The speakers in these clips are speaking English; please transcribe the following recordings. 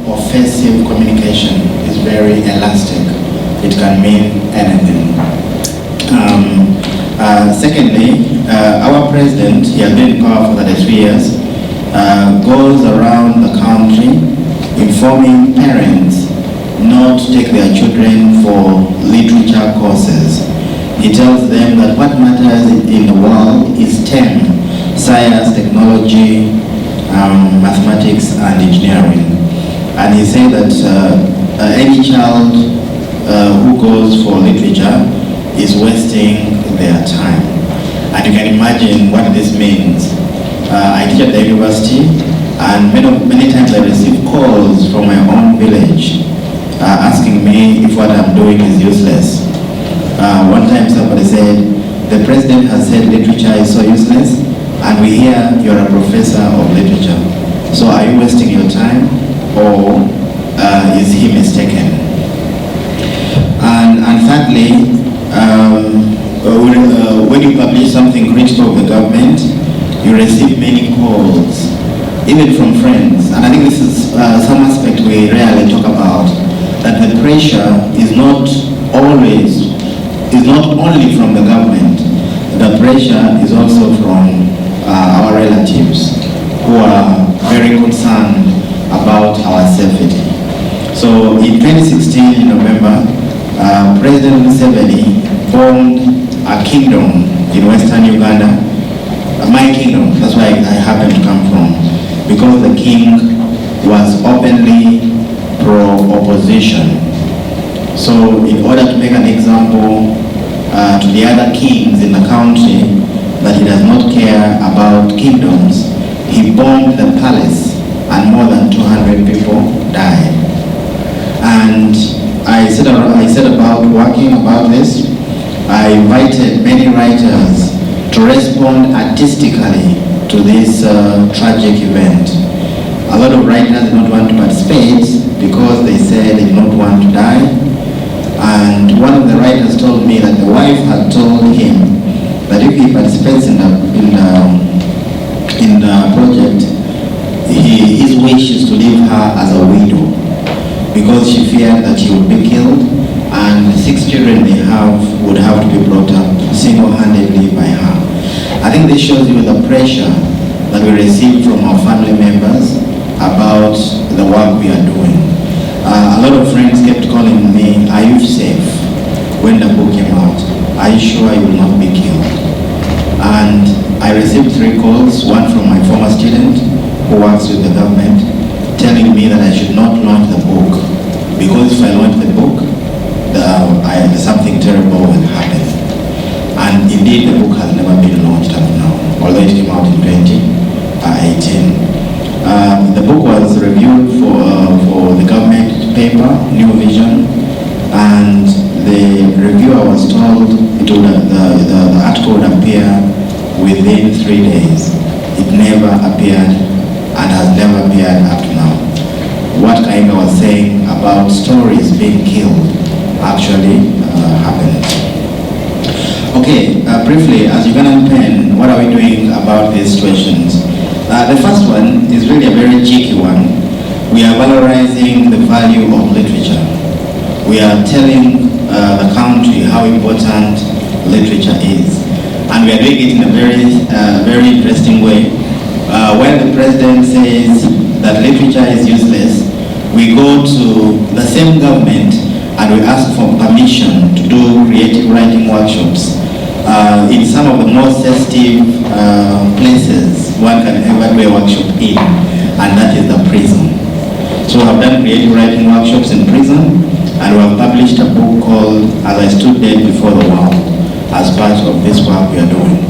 offensive communication is very elastic. It can mean anything. Secondly, our president, he has been in power for 33 years, goes around the country informing parents not to take their children for literature courses. He tells them that what matters in the world is STEM, science, technology, mathematics, and engineering. And he said that any child who goes for literature is wasting their time. And you can imagine what this means. I teach at the university, and many times I receive calls from my own village asking me if what I'm doing is useless. One time somebody said, the president has said literature is so useless, and we hear you're a professor of literature. So are you wasting your time, or is he mistaken? And thirdly, when you publish something critical of the government, you receive many calls, even from friends. And I think this is some aspect we rarely talk about, that the pressure is not only from the government. The pressure is also from our relatives who are very concerned about our safety. So in 2016, in November, President Museveni formed a kingdom in Western Uganda, my kingdom, that's where I happen to come from, because the king was openly pro-opposition. So in order to make an example to the other kings in the country that he does not care about kingdoms, he bombed the palace and more than 200 people died. And I set about working about this. I invited many writers to respond artistically to this tragic event. A lot of writers did not want to participate because they said they did not want to die. And one of the writers told me that the wife had told him that if he participates in the project, his wish is to leave her as a widow, because she feared that she would be killed, and the 6 children they have would have to be brought up single-handedly by her. I think this shows you the pressure that we receive from our family members about the work we are doing. A lot of friends kept calling me, are you safe? When the book came out, are you sure you will not be killed? And I received 3 calls, one from my former student who works with the government, telling me that I should not launch the book, because if I launch the book, something terrible will happen. And indeed, the book has never been launched up now, although it came out in 2018. The book was reviewed for the government paper, New Vision, and the reviewer was told the article would appear within 3 days. It never appeared and has never appeared up to now. What Khainga was saying about stories being killed actually happened. Okay, briefly, as Ugandan Pen, what are we doing about these situations? The first one is really a very cheeky one. We are valorizing the value of literature. We are telling the country how important literature is. And we are doing it in a very interesting way. When the president says that literature is useless, we go to the same government and we ask for permission to do creative writing workshops in some of the most sensitive places one can ever do a workshop in, and that is the prison. So we have done creative writing workshops in prison, and we have published a book called As I Stood Dead Before the World as part of this work we are doing.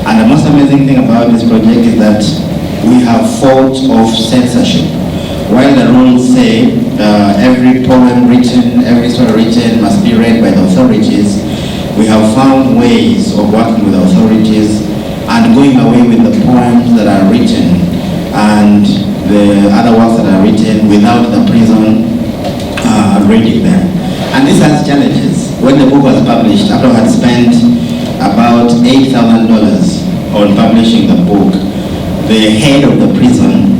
And the most amazing thing about this project is that we have fought off censorship. While the rules say every poem written, every story written must be read by the authorities, we have found ways of working with the authorities and going away with the poems that are written and the other works that are written without the prison reading them. And this has challenges. When the book was published, after I had spent about $8,000 on publishing the book, the head of the prison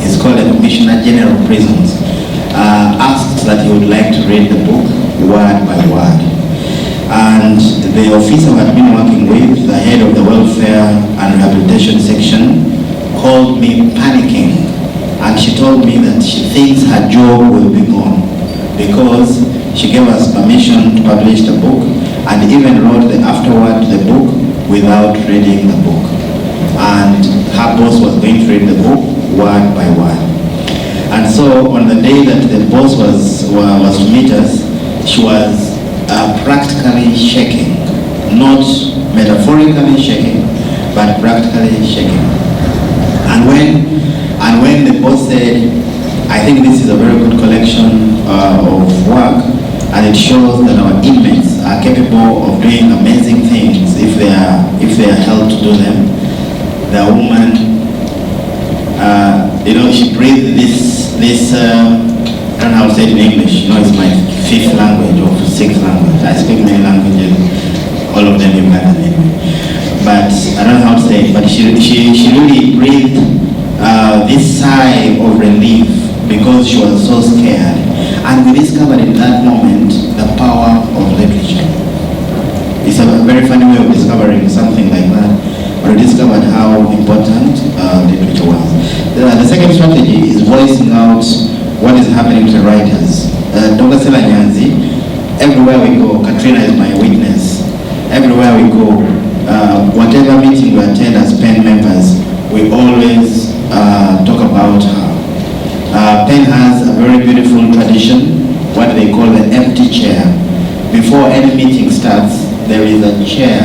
is called the Commissioner General of Prisons, asked that he would like to read the book word by word. And the officer who had been working with, the head of the welfare and rehabilitation section, called me panicking, and she told me that she thinks her job will be gone because she gave us permission to publish the book and even wrote the afterword to the book without reading the book. And her boss was going to read the book word by word. And so on the day that the boss was to meet us, she was practically shaking, not metaphorically shaking, but practically shaking. And when the boss said, I think this is a very good collection of work, and it shows that our inmates are capable of doing amazing things if they are held to do them. The woman, she breathed this I don't know how to say it in English. It's my fifth language or sixth language. I speak many languages, all of them Ugandan anyway. But I don't know how to say it. But she really breathed this sigh of relief because she was so scared. And we discovered in that moment the power of literature. It's a very funny way of discovering something like that. But we discovered how important literature was. The second strategy is voicing out what is happening to the writers. Dr. Stella Nyanzi, everywhere we go, Katrina is my witness. Everywhere we go, whatever meeting we attend as PEN members, we always talk about her. PEN has a very beautiful tradition, what they call the empty chair. Before any meeting starts, there is a chair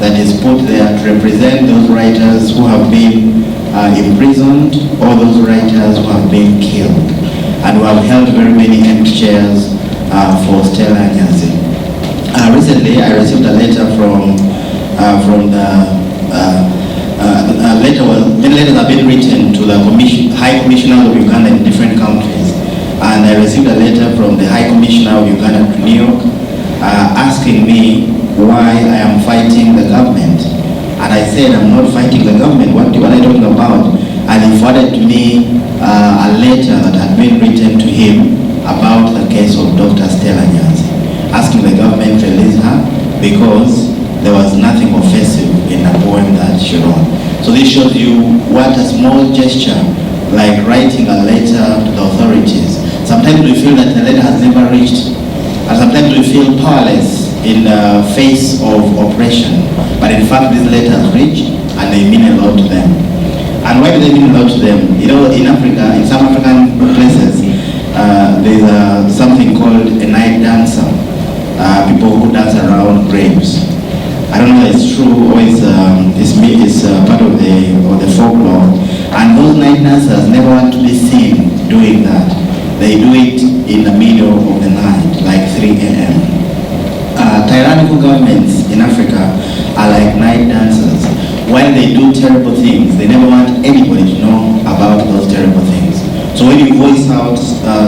that is put there to represent those writers who have been imprisoned or those writers who have been killed. And we have held very many empty chairs for Stella Nyanzi. Recently, I received a letter from the many letters have been written to the High Commissioner of Uganda in different countries. And I received a letter from the High Commissioner of Uganda to New York asking me why I am fighting the government. And I said, I'm not fighting the government. What are you talking about? And he forwarded to me a letter that had been written to him about the case of Dr. Stella Nyanzi, asking the government to release her because there was nothing offensive in the poem that she wrote. So this shows you what a small gesture, like writing a letter to the authorities. Sometimes we feel that the letter has never reached, and sometimes we feel powerless in the face of oppression. But in fact, these letters reach and they mean a lot to them. And why do they mean a lot to them? In Africa, in some African places, there's something called a night dancer. People who dance around graves. I don't know if it's true or it's part of the folklore. And those night dancers never want to be seen doing that. They do it in the middle of the night, like 3 a.m. Tyrannical governments in Africa are like night dancers. While they do terrible things, they never want anybody to know about those terrible things. So when you voice out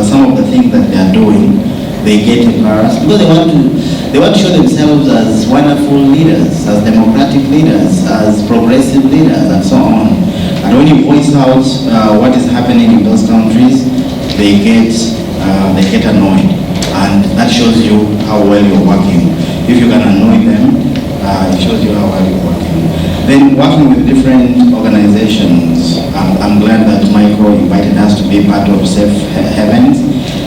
some of the things that they are doing, they get embarrassed because they want to show themselves as wonderful leaders, as democratic leaders, as progressive leaders, and so on. And when you voice out what is happening in those countries, they get annoyed, and that shows you how well you're working. If you can annoy them, it shows you how well you're working. Then working with different organizations, I'm glad that Michael invited us to be part of Safe Havens.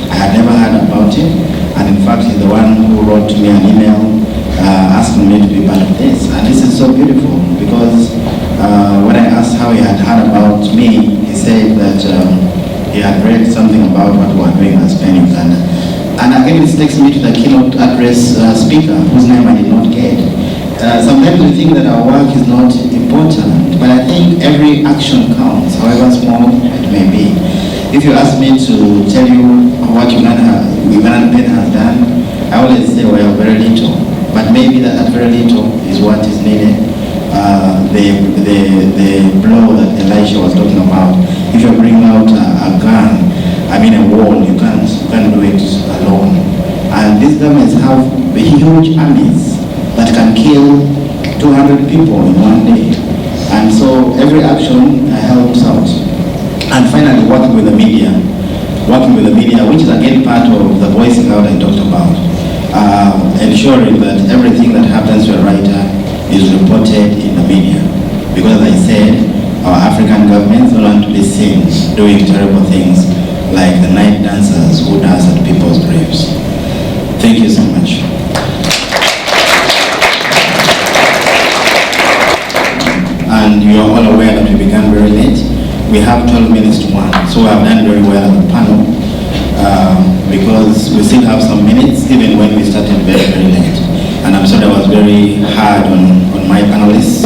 I had never heard about it, and in fact he's the one who wrote to me an email asking me to be part of this. And this is so beautiful because when I asked how he had heard about me, he said that he had read something about what we were doing as PEN Uganda. And again, this takes me to the keynote address speaker, whose name I did not get. Sometimes we think that our work is not important, but I think every action counts, however small it may be. If you ask me to tell you what Ugandan PEN has done, I always say, well, very little. But maybe that very little is what is needed. The blow that Elisha was talking about. If you bring out a gun, a wall, you can't do it alone. And these governments have huge armies that can kill 200 people in one day. And so every action helps out. And finally, working with the media, which is again part of the voicing out I talked about, ensuring that everything that happens to a writer is reported in the media. Because as I said, our African governments don't want to be seen doing terrible things like the night dancers who dance at people's graves. Thank you so much. And you are all aware that we began very late. We have 12 minutes to 1, so we have done very well on the panel because we still have some minutes even when we started very, very late. And I'm sorry I was very hard on my panelists,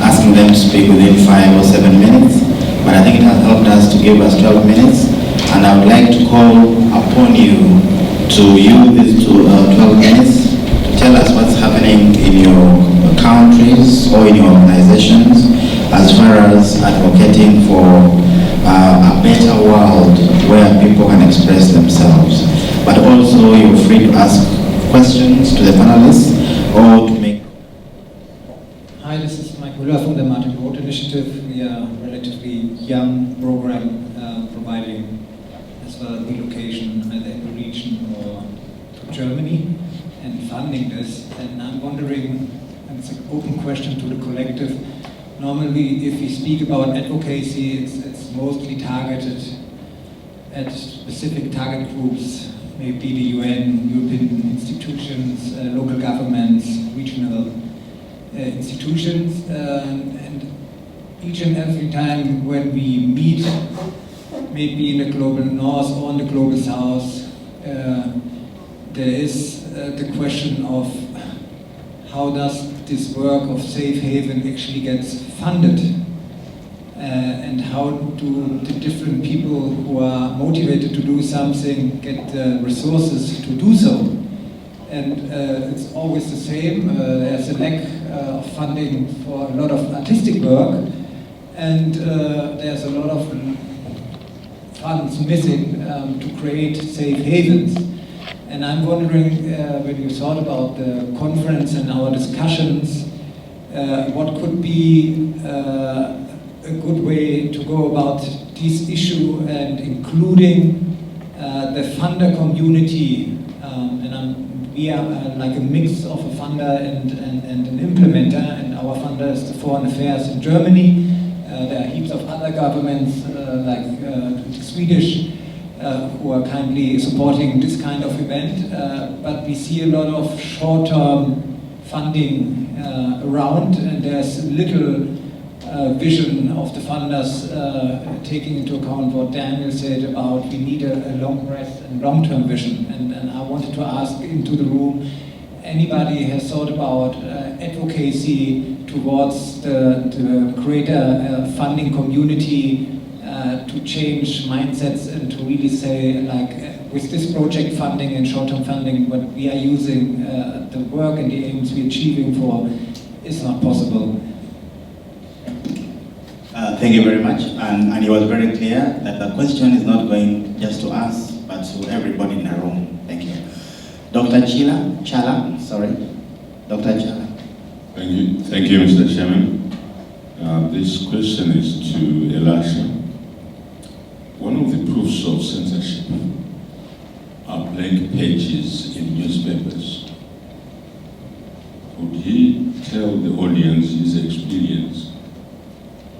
asking them to speak within 5 or 7 minutes, but I think it has helped us to give us 12 minutes. And I would like to call upon you to use these 12 minutes to tell us what's happening in your countries or in your organizations as far as advocating for a better world where people can express themselves. But also you're free to ask questions to the panelists or to make... Hi, this is Mike Müller from the Martin Road Initiative. We are a relatively young program providing as well relocation either in the region or to Germany and funding this. And I'm wondering, and it's an open question to the collective, normally if we speak about advocacy, it's mostly targeted at specific target groups, maybe the UN, European institutions, local governments, regional institutions, and each and every time when we meet, maybe in the global north or in the global south, there is the question of how does this work of safe haven actually gets funded, and how do the different people who are motivated to do something get the resources to do so. And it's always the same, there's a lack of funding for a lot of artistic work, and there's a lot of funds missing to create safe havens. And I'm wondering, when you thought about the conference and our discussions, what could be a good way to go about this issue and including the funder community. We are like a mix of a funder and an implementer, and our funder is the Foreign Affairs in Germany. There are heaps of other governments like the Swedish who are kindly supporting this kind of event, but we see a lot of short-term funding around, and there's little vision of the funders taking into account what Daniel said about we need a long-rest and long-term vision. And I wanted to ask into the room, anybody has thought about advocacy towards the greater funding community to change mindsets and to really say, like, with this project funding and short-term funding, what we are using, the work and the aims we're achieving for is not possible. Thank you very much. And it was very clear that the question is not going just to us, but to everybody in the room. Thank you. Dr. Chala, sorry. Dr. Chala. Thank you, Mr. Chairman. This question is to Elisha. One of the proofs of censorship are blank pages in newspapers. Could he tell the audience his experience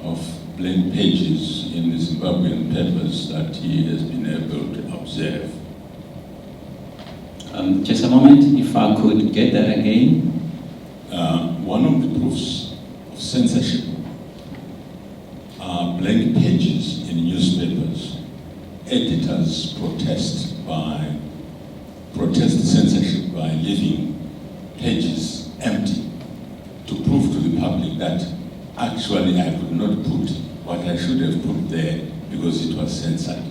of blank pages in the Zimbabwean papers that he has been able to observe? Just a moment, if I could get that again. One of the proofs of censorship are blank pages in newspapers. Editors protest censorship by leaving pages empty to prove to the public that actually I could not put what I should have put there because it was censored.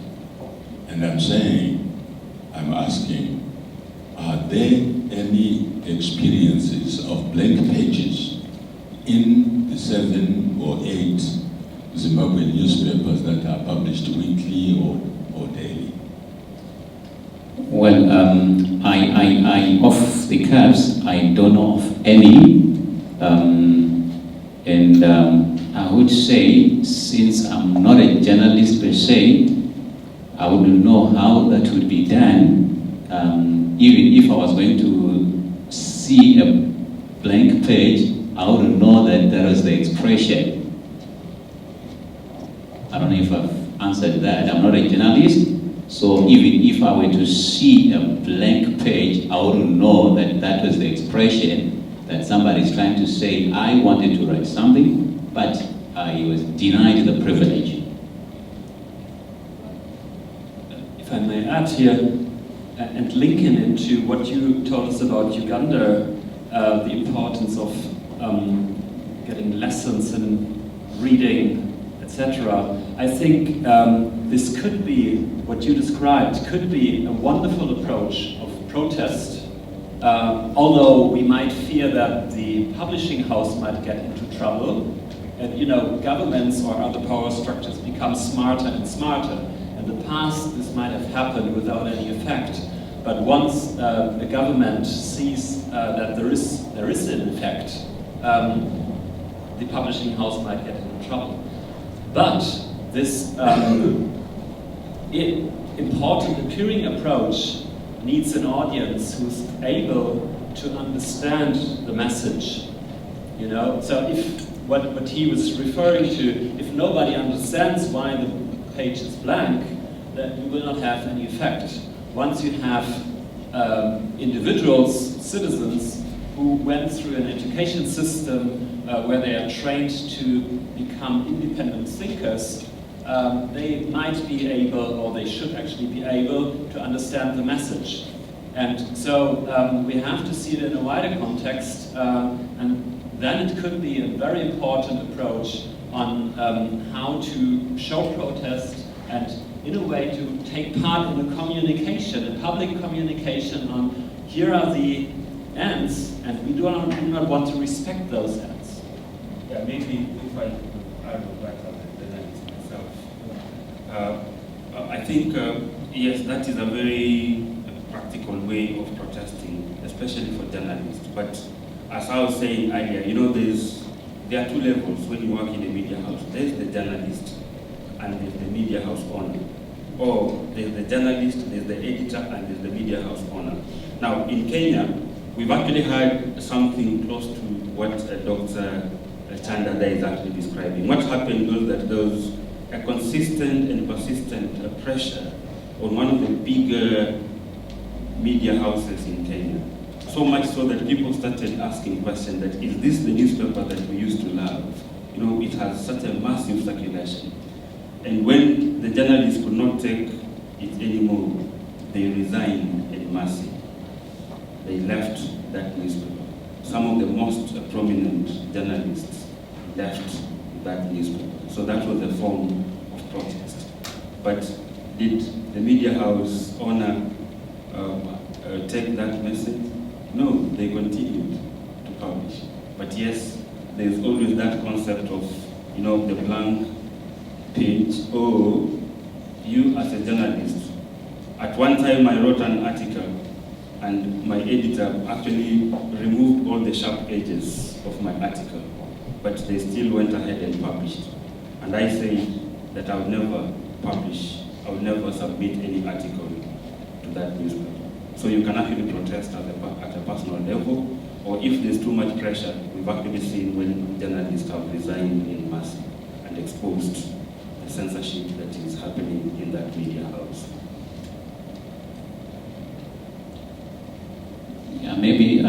And I'm asking, are there any experiences of blank pages in the 7 or 8 Zimbabwean newspapers that are published weekly or daily? Well, I off the cuffs, I don't know of any, and I would say, since I'm not a journalist per se, I wouldn't know how that would be done. Even if I was going to see a blank page, I wouldn't know that there was the expression. I don't know if I've answered that. I'm not a journalist, so even if I were to see a blank page, I wouldn't know that that was the expression that somebody is trying to say. I wanted to write something, but I was denied the privilege. If I may add here, and linking into what you told us about Uganda, the importance of getting lessons in reading, etc. I think this could be, what you described, could be a wonderful approach of protest, although we might fear that the publishing house might get into trouble. And, you know, governments or other power structures become smarter and smarter. In the past, this might have happened without any effect. But once a government sees that there is an effect, the publishing house might get into trouble. But this important appearing approach needs an audience who's able to understand the message. You know, so if what he was referring to, if nobody understands why the page is blank, then you will not have any effect. Once you have individuals, citizens, who went through an education system where they are trained to become independent thinkers, they might be able, or they should actually be able, to understand the message. And so we have to see it in a wider context, and then it could be a very important approach on how to show protest and in a way to take part in a communication, a public communication on here are the ends, and we do not want to respect those ends. Yeah, maybe if I would like to analyze myself. I think, yes, that is a very practical way of protesting, especially for journalists. But as I was saying earlier, you know, there are two levels when you work in a media house. There's the journalist and there's the media house owner. Or there's the journalist, there's the editor, and there's the media house owner. Now, in Kenya, we've actually had something close to what Dr. Chanda there is actually describing. What happened was that there was a consistent and persistent pressure on one of the bigger media houses in Kenya. So much so that people started asking questions that, is this the newspaper that we used to love? You know, it has such a massive circulation. And when the journalists could not take it anymore, they resigned en masse. They left that newspaper. Some of the most prominent journalists left that newspaper. So that was a form of protest. But did the media house owner take that message? No, they continued to publish. But yes, there's always that concept of, you know, the blank page, or you as a journalist. At one time I wrote an article and my editor actually removed all the sharp edges of my article, but they still went ahead and published. And I said that I would never publish, I would never submit any article to that newspaper. So you can actually protest at a personal level, or if there's too much pressure, we've actually seen when journalists have resigned en masse and exposed the censorship that is happening in that media house. Yeah, maybe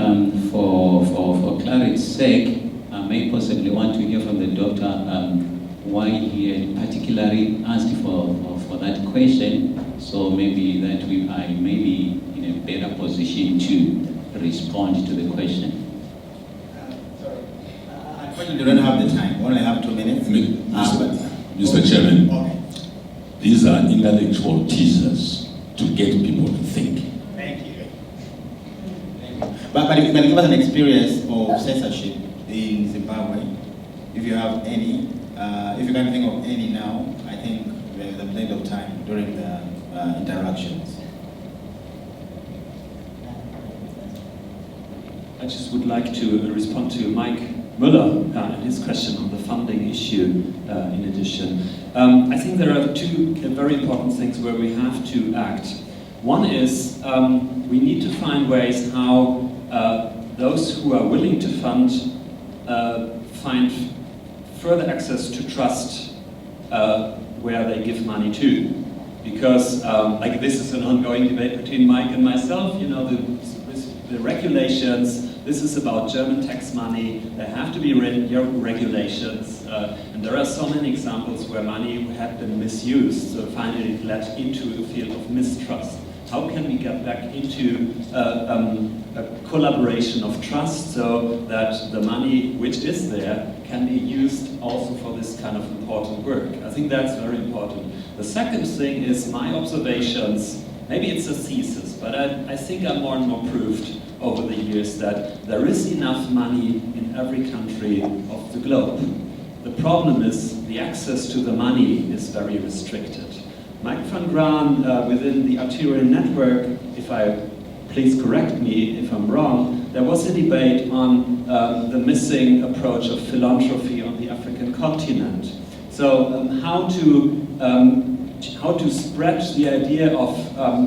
for clarity's sake, I may possibly want to hear from the doctor why he had particularly asked for that question, so maybe that I may be in a better position to respond to the question. Sorry. Unfortunately, we don't have the time. We only have 2 minutes. Mr. Chairman, okay. These are intellectual teasers to get people to think. Thank you. But if you can give us an experience of censorship in Zimbabwe, if you have any, if you can think of any now, I think there's plenty of time during the interactions. I just would like to respond to Mike Müller and his question on the funding issue in addition. I think there are two very important things where we have to act. One is we need to find ways how those who are willing to fund find further access to trust where they give money to. Because like this is an ongoing debate between Mike and myself, you know, the regulations, this is about German tax money, there have to be regulations, and there are so many examples where money had been misused, so finally it led into a field of mistrust. How can we get back into a collaboration of trust so that the money which is there can be used also for this kind of important work? I think that's very important. The second thing is my observations, maybe it's a thesis, but I think I'm more and more proved over the years that there is enough money in every country of the globe. The problem is the access to the money is very restricted. Mike van Graan, within the Arterial Network, please correct me if I'm wrong, there was a debate on the missing approach of philanthropy on the African continent. So how to spread the idea of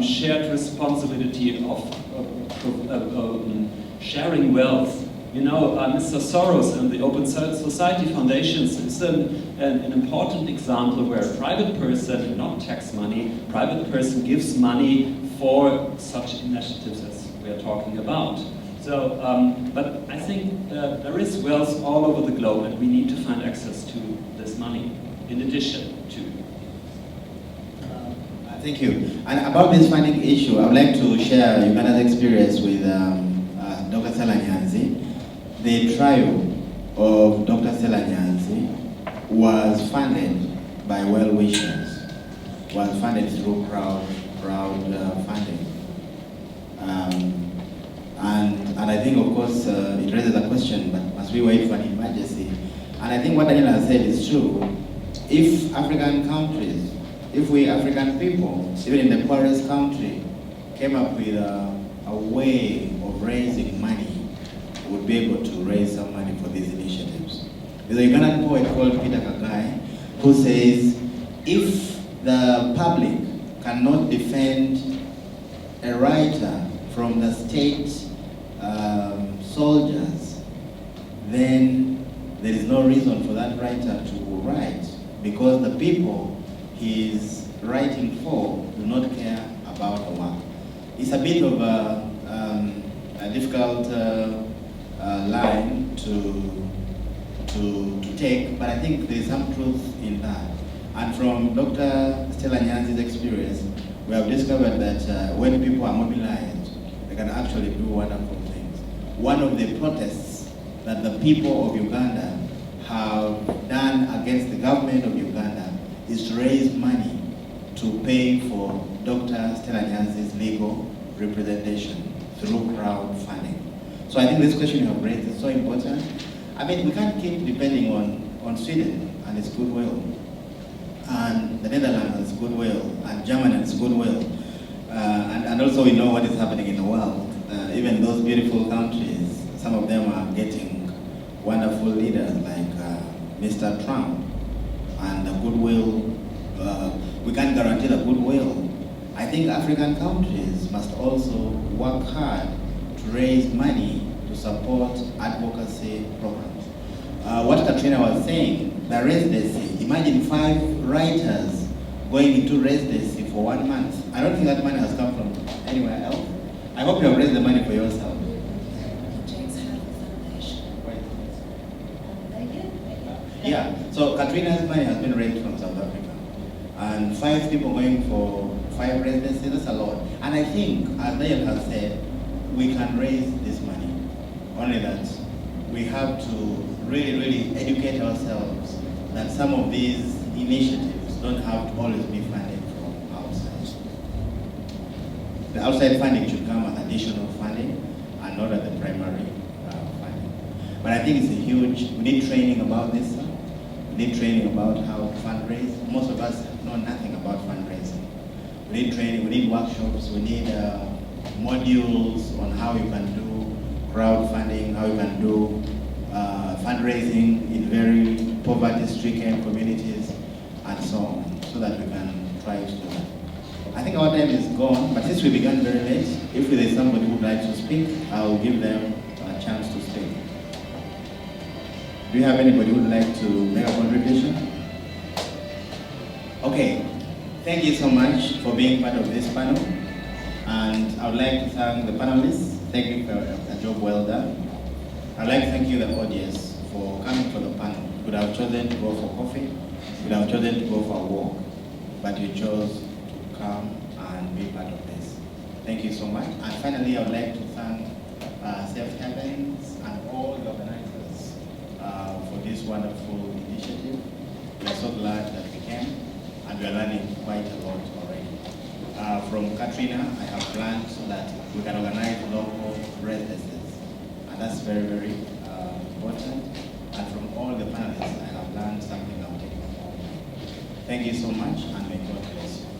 shared responsibility of sharing wealth. You know, Mr. Soros and the Open Society Foundations is an important example where a private person, not tax money, private person gives money for such initiatives as we are talking about. So, but I think there is wealth all over the globe and we need to find access to this money in addition to. Thank you. And about this funding issue, I would like to share Uganda's experience with Dr. Stella Nyanzi. The trial of Dr. Stella Nyanzi was funded by well-wishers, was funded through crowd funding. And I think, of course, it raises a question, but must we wait for an emergency? And I think what Daniel has said is true. If African countries, if we African people, even in the poorest country, came up with a way of raising money, we would be able to raise some money for these initiatives. There's a Ugandan poet called Peter Kagai who says, if the public cannot defend a writer from the state soldiers, then there is no reason for that writer to write, because the people he's writing for do not care about the work. It's a bit of a difficult line to take, but I think there is some truth in that. And from Dr. Stella Nyanzi's experience, we have discovered that when people are mobilized, they can actually do wonderful things. One of the protests that the people of Uganda have done against the government of Uganda is to raise money to pay for Dr. Stella Nyanzi's legal representation through crowdfunding. So I think this question you have raised is so important. I mean, we can't keep depending on Sweden and its goodwill, and the Netherlands and its goodwill, and Germany and its goodwill, and also we know what is happening in the world. Even those beautiful countries, some of them are getting wonderful leaders like Mr. Trump, and the goodwill, we can't guarantee the goodwill. I think African countries must also work hard to raise money to support advocacy programs. What Katrina was saying, the residency, imagine 5 writers going into residency for 1 month. I don't think that money has come from anywhere else. I hope you have raised the money for yourself. Yeah, so Katrina's money has been raised from South Africa. And 5 people going for 5 residencies, that's a lot. And I think, as Daniel has said, we can raise this money. Only that we have to really educate ourselves that some of these initiatives don't have to always be funded from outside. The outside funding should come as additional funding and not as the primary funding. But I think it's a huge, we need training about this. We need training about how to fundraise. Most of us know nothing about fundraising. We need training, we need workshops, we need modules on how you can do crowdfunding, how you can do fundraising in very poverty-stricken communities and so on, so that we can try to do that. I think our time is gone, but since we began very late, if there is somebody who would like to speak, I will give them a chance to speak. Do you have anybody who would like to make a contribution? Okay, thank you so much for being part of this panel. And I would like to thank the panelists. Thank you for a job well done. I'd like to thank you, the audience, for coming for the panel. You could have chosen to go for coffee, you could have chosen to go for a walk, but you chose to come and be part of this. Thank you so much. And finally, I would like to thank Safe Havens and all the organizers for this wonderful initiative. We are so glad that we came, and we are learning quite a lot already. From Katrina, I have learned that we can organize local residences, and that's very, very important. And from all the panelists, I have learned something I'm taking home. Thank you so much, and may God bless you.